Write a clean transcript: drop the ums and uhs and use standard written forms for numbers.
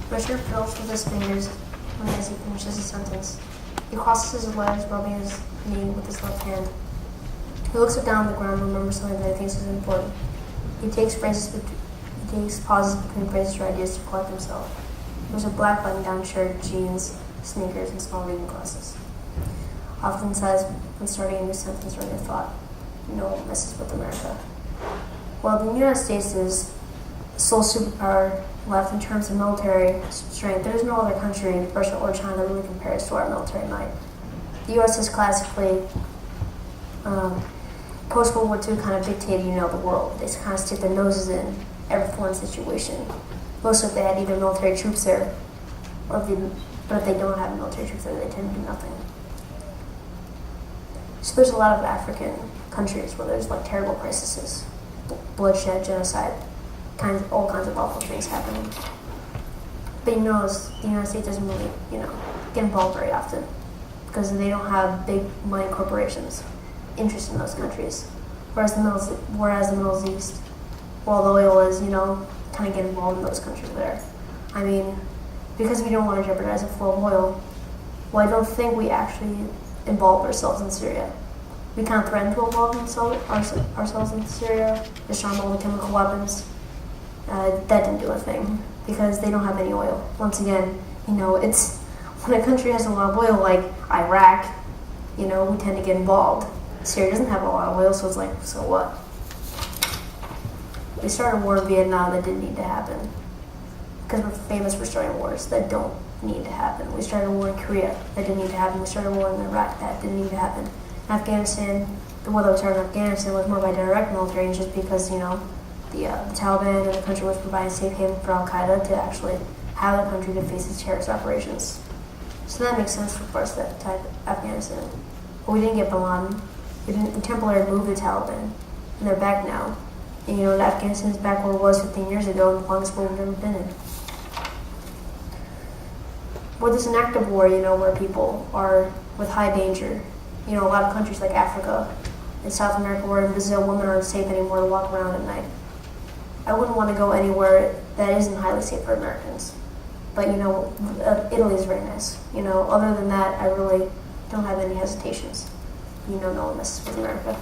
Richard fiddles with his fingers as he finishes his sentence. He crosses his legs, rubbing his knee with his left hand. He looks down at the ground and remembers something that he thinks is important. He takes pauses between phrases or ideas to collect himself. He wears a black button-down shirt, jeans, sneakers, and small reading glasses. Often says when starting a new sentence or a new thought, no messes with America. While the United States is the sole superpower left in terms of military strength, there is no other country, Russia or China, that really compares to our military might. The U.S. has classically, post-World War II, kind of dictated, the world. They kind of stick their noses in every foreign situation. Most of they had either military troops there, but if they don't have military troops there, they tend to do nothing. So there's a lot of African countries where there's terrible crises, bloodshed, genocide, all kinds of awful things happening. But the United States doesn't really, get involved very often because they don't have big money corporations interested in those countries. Whereas the Middle East, well, the oil is, kind of get involved in those countries there. I mean, because we don't want to jeopardize the flow of oil, well, I don't think we actually involve ourselves in Syria. We kind of threaten to involve ourselves in Syria, disarm all the chemical weapons. That didn't do a thing because they don't have any oil. Once again, it's when a country has a lot of oil, like Iraq, we tend to get involved. Syria doesn't have a lot of oil, so it's like, so what? We started a war in Vietnam that didn't need to happen because we're famous for starting wars that don't need to happen. We started a war in Korea that didn't need to happen. We started a war in Iraq that didn't need to happen. Afghanistan, the war that was started in Afghanistan was more by direct military interest because, the Taliban and the country was providing safe haven for Al-Qaeda to actually have the country to face its terrorist operations. So that makes sense for parts of that type of Afghanistan. But we didn't get Bin Laden. We temporarily moved the Taliban, and they're back now. And Afghanistan's back where it was 15 years ago, and the longest war we've ever been in. Well, there's an active war, where people are with high danger. A lot of countries like Africa and South America where in Brazil women aren't safe anymore to walk around at night. I wouldn't want to go anywhere that isn't highly safe for Americans. But, Italy is very nice. Other than that, I really don't have any hesitations. No one messes with America.